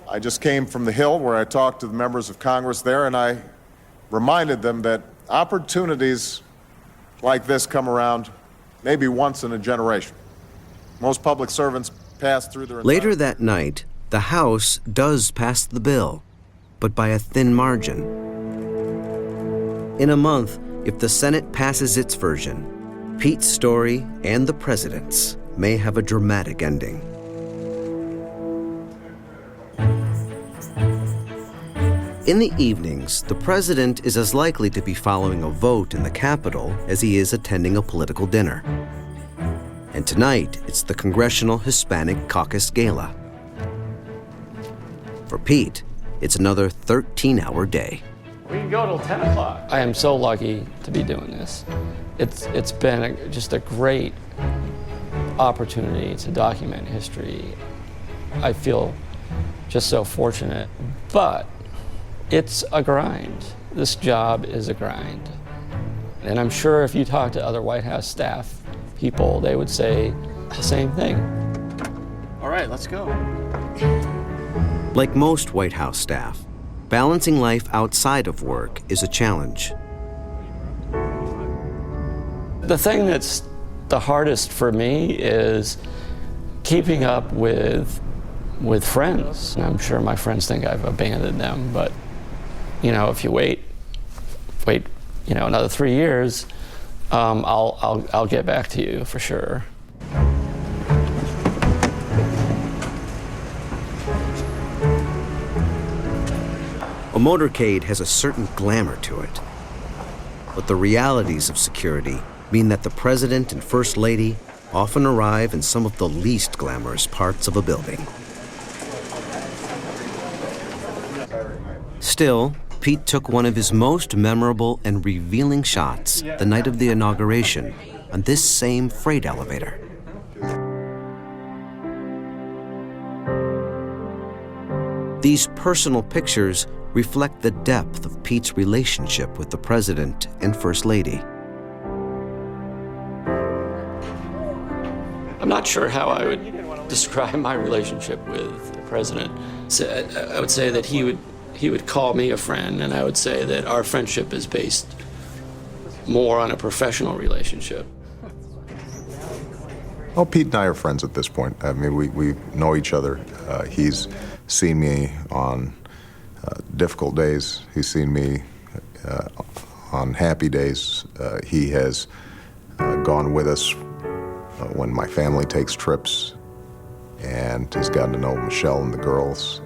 I just came from the Hill where I talked to the members of Congress there, and I reminded them that opportunities like this come around maybe once in a generation. Most public servants pass through their... Later that night, the House does pass the bill, but by a thin margin. In a month, if the Senate passes its version, Pete's story and the president's may have a dramatic ending. In the evenings, the president is as likely to be following a vote in the Capitol as he is attending a political dinner. And tonight, it's the Congressional Hispanic Caucus Gala. For Pete, it's another 13-hour day. We can go till 10 o'clock. I am so lucky to be doing this. It's been just a great opportunity to document history. I feel just so fortunate, but it's a grind. This job is a grind. And I'm sure if you talk to other White House staff people, they would say the same thing. All right, let's go. Like most White House staff, balancing life outside of work is a challenge. The thing that's the hardest for me is keeping up with friends. And I'm sure my friends think I've abandoned them, but you know, if you wait, you know, another 3 years, I'll get back to you for sure. A motorcade has a certain glamour to it, but the realities of security mean that the president and first lady often arrive in some of the least glamorous parts of a building. Still, Pete took one of his most memorable and revealing shots the night of the inauguration on this same freight elevator. These personal pictures reflect the depth of Pete's relationship with the president and first lady. I'm not sure how I would describe my relationship with the president. So I would say that he would call me a friend, and I would say that our friendship is based more on a professional relationship. Well, Pete and I are friends at this point. I mean, we know each other. He's seen me on difficult days. He's seen me on happy days. He has gone with us when my family takes trips, and he's gotten to know Michelle and the girls.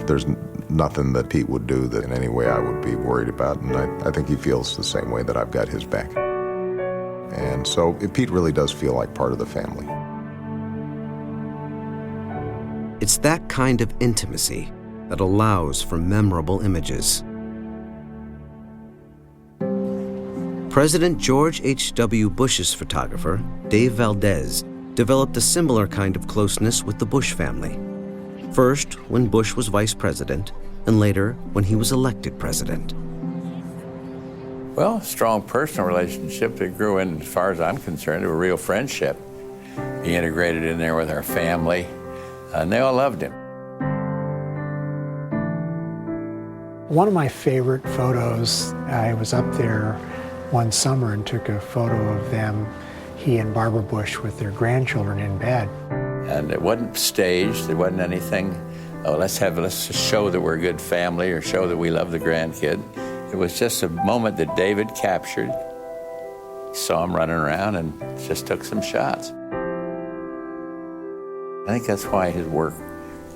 There's nothing that Pete would do that in any way I would be worried about, and I think he feels the same way that I've got his back. And so Pete really does feel like part of the family. It's that kind of intimacy that allows for memorable images. President George H.W. Bush's photographer, Dave Valdez, developed a similar kind of closeness with the Bush family. First, when Bush was vice president, and later, when he was elected president. Well, strong personal relationship that grew in, as far as I'm concerned, a real friendship. He integrated in there with our family, and they all loved him. One of my favorite photos, I was up there one summer and took a photo of them, he and Barbara Bush with their grandchildren in bed. And it wasn't staged, there wasn't anything, oh, let's just show that we're a good family or show that we love the grandkid. It was just a moment that David captured. He saw him running around and just took some shots. I think that's why his work,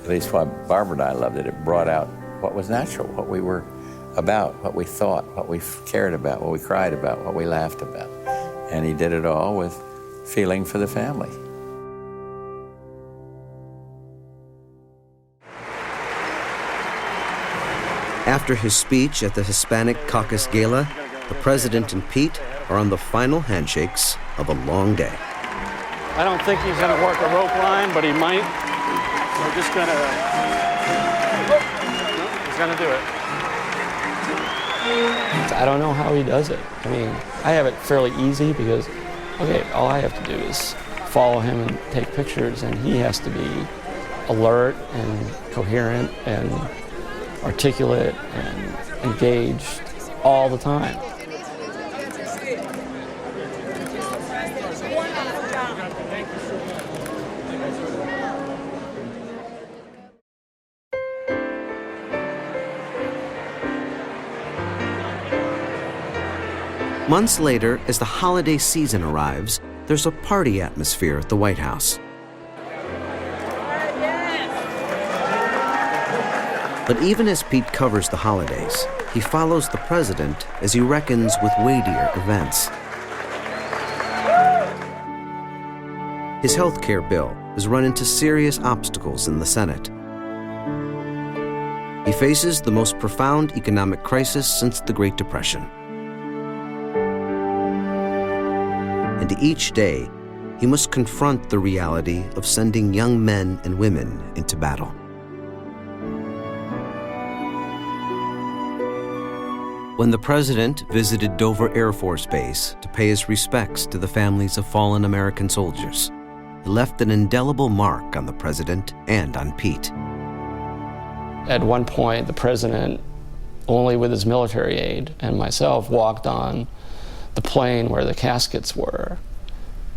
at least why Barbara and I loved it, it brought out what was natural, what we were about, what we thought, what we cared about, what we cried about, what we laughed about. And he did it all with feeling for the family. After his speech at the Hispanic Caucus Gala, the president and Pete are on the final handshakes of a long day. I don't think he's going to work a rope line, but he might. We're just going to... He's going to do it. I don't know how he does it. I mean, I have it fairly easy because, okay, all I have to do is follow him and take pictures, and he has to be alert and coherent and articulate and engaged all the time. Months later, as the holiday season arrives, there's a party atmosphere at the White House. But even as Pete covers the holidays, he follows the president as he reckons with weightier events. His health care bill has run into serious obstacles in the Senate. He faces the most profound economic crisis since the Great Depression. And each day, he must confront the reality of sending young men and women into battle. When the president visited Dover Air Force Base to pay his respects to the families of fallen American soldiers, it left an indelible mark on the president and on Pete. At one point, the president, only with his military aide and myself, walked on the plane where the caskets were.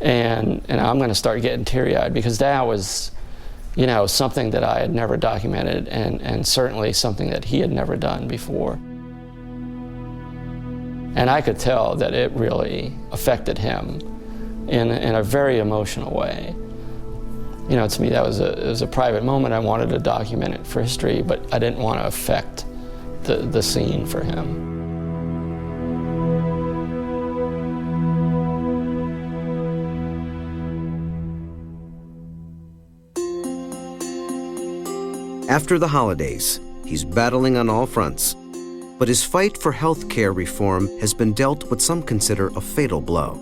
And I'm going to start getting teary-eyed because that was, something that I had never documented and certainly something that he had never done before. And I could tell that it really affected him in a very emotional way. To me, it was a private moment. I wanted to document it for history, but I didn't want to affect the scene for him. After the holidays, he's battling on all fronts. But his fight for health care reform has been dealt what some consider a fatal blow.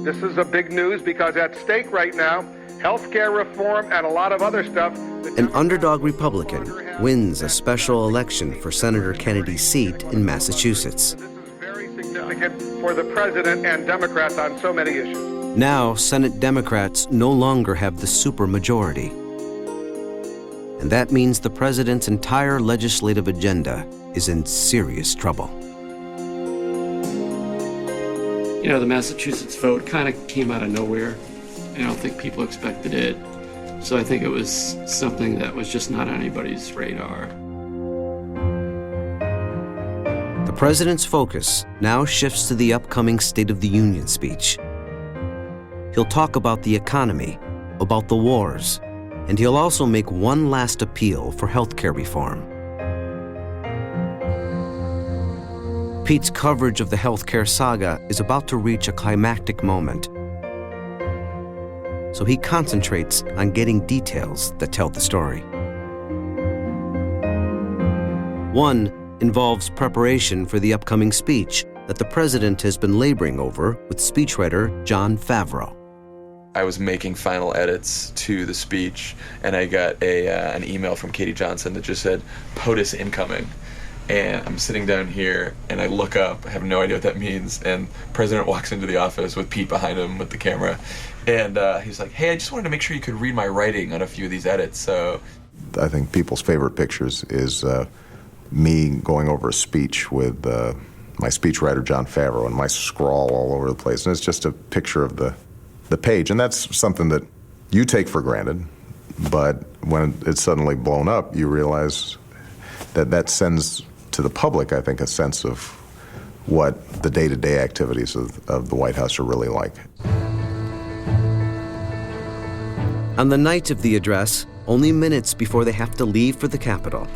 This is a big news because at stake right now, health care reform and a lot of other stuff. An underdog Republican wins a special election for Senator Kennedy's seat in Massachusetts. This is very significant for the president and Democrats on so many issues. Now, Senate Democrats no longer have the supermajority. And that means the president's entire legislative agenda is in serious trouble. The Massachusetts vote kind of came out of nowhere. I don't think people expected it. So I think it was something that was just not on anybody's radar. The president's focus now shifts to the upcoming State of the Union speech. He'll talk about the economy, about the wars, and he'll also make one last appeal for healthcare reform. Pete's coverage of the healthcare saga is about to reach a climactic moment. So he concentrates on getting details that tell the story. One involves preparation for the upcoming speech that the president has been laboring over with speechwriter Jon Favreau. I was making final edits to the speech, and I got an email from Katie Johnson that just said, POTUS incoming. And I'm sitting down here, and I look up, I have no idea what that means, and the president walks into the office with Pete behind him with the camera, and he's like, hey, I just wanted to make sure you could read my writing on a few of these edits, so. I think people's favorite pictures is me going over a speech with my speechwriter, Jon Favreau, and my scrawl all over the place, and it's just a picture of the page, and that's something that you take for granted, but when it's suddenly blown up, you realize that sends to the public, I think, a sense of what the day-to-day activities of the White House are really like. On the night of the address, only minutes before they have to leave for the Capitol,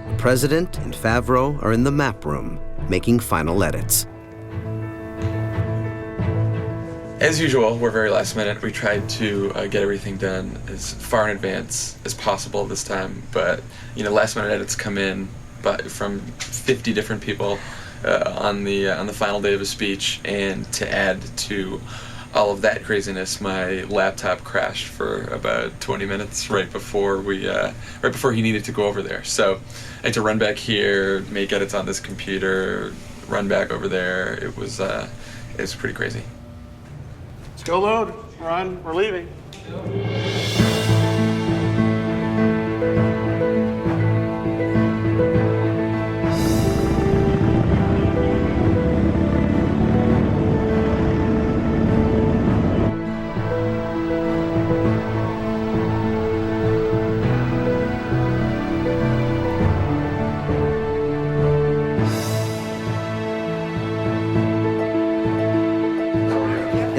the president and Favreau are in the map room making final edits. As usual, we're very last minute. We tried to get everything done as far in advance as possible this time, but last minute edits come in from 50 different people on the final day of a speech, and to add to all of that craziness, my laptop crashed for about 20 minutes right before he needed to go over there. So I had to run back here, make edits on this computer, run back over there. It was pretty crazy. Still load. We're leaving.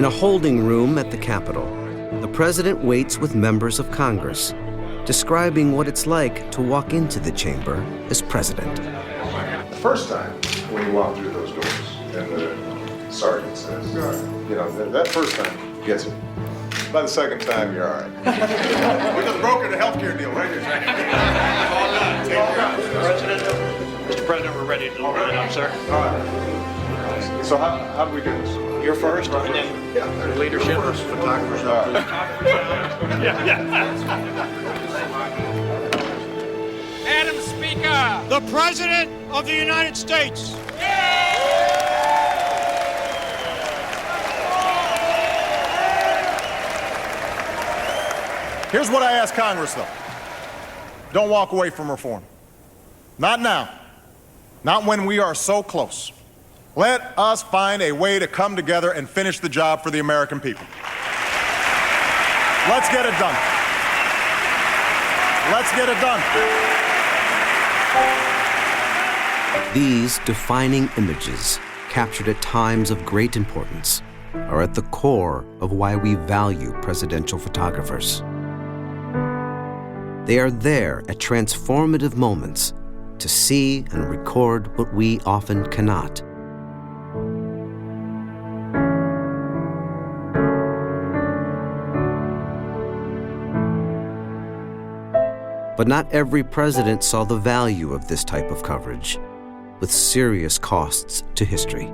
a holding room at the Capitol, the president waits with members of Congress, describing what it's like to walk into the chamber as president. The first time when you walk through those doors and the sergeant says, you know, that first time gets it. By the second time, you're all right. We just brokered a healthcare deal right here. All done. Mr. President, we're ready to run it up, sir. All right. So how do we do this? You're first, and then leadership. Photographers. Madam Speaker, the President of the United States. Here's what I ask Congress, though. Don't walk away from reform. Not now. Not when we are so close. Let us find a way to come together and finish the job for the American people. Let's get it done. Let's get it done. These defining images, captured at times of great importance, are at the core of why we value presidential photographers. They are there at transformative moments to see and record what we often cannot. But not every president saw the value of this type of coverage, with serious costs to history.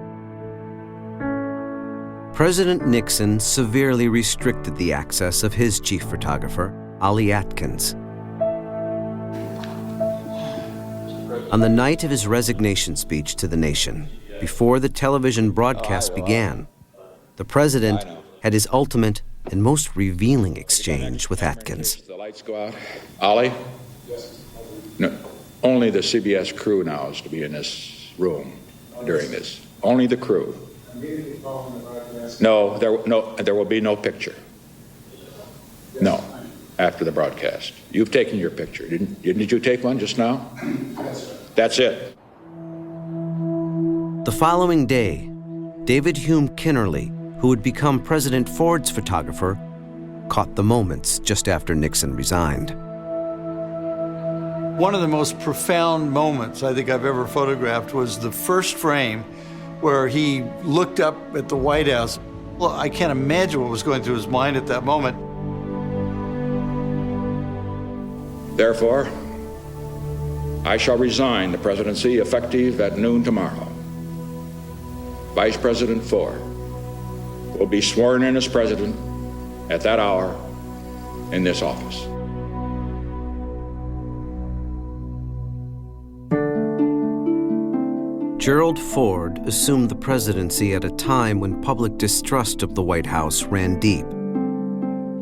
President Nixon severely restricted the access of his chief photographer, Ollie Atkins. On the night of his resignation speech to the nation, before the television broadcast began, the president had his ultimate and most revealing exchange with Atkins. The lights go out. Ollie? No, only the CBS crew now is to be in this room during this. Only the crew. No, there will be no picture. No, after the broadcast. You've taken your picture. Didn't you take one just now? That's it. The following day, David Hume Kinnerly, who would become President Ford's photographer, caught the moments just after Nixon resigned. One of the most profound moments I think I've ever photographed was the first frame where he looked up at the White House. Well, I can't imagine what was going through his mind at that moment. Therefore, I shall resign the presidency effective at noon tomorrow. Vice President Ford will be sworn in as president at that hour in this office. Gerald Ford assumed the presidency at a time when public distrust of the White House ran deep.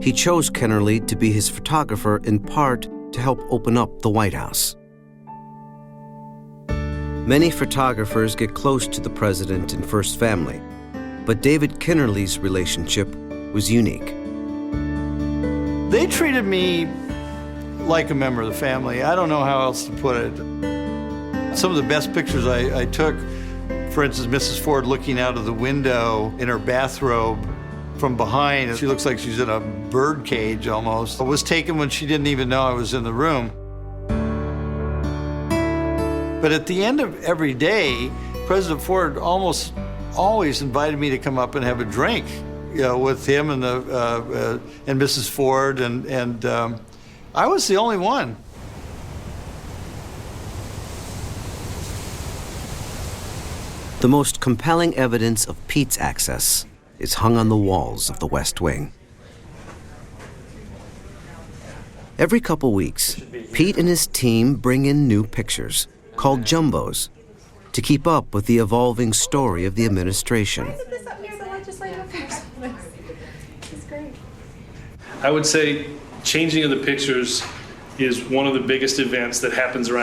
He chose Kinnerly to be his photographer in part to help open up the White House. Many photographers get close to the president and first family, but David Kinnerly's relationship was unique. They treated me like a member of the family. I don't know how else to put it. Some of the best pictures I took, for instance, Mrs. Ford looking out of the window in her bathrobe from behind. She looks like she's in a bird cage almost. It was taken when she didn't even know I was in the room. But at the end of every day, President Ford almost always invited me to come up and have a drink, with him and Mrs. Ford, and I was the only one. The most compelling evidence of Pete's access is hung on the walls of the West Wing. Every couple weeks, Pete and his team bring in new pictures, called jumbos, to keep up with the evolving story of the administration. Why isn't this up near the legislative affairs office? It's great. I would say changing of the pictures is one of the biggest events that happens around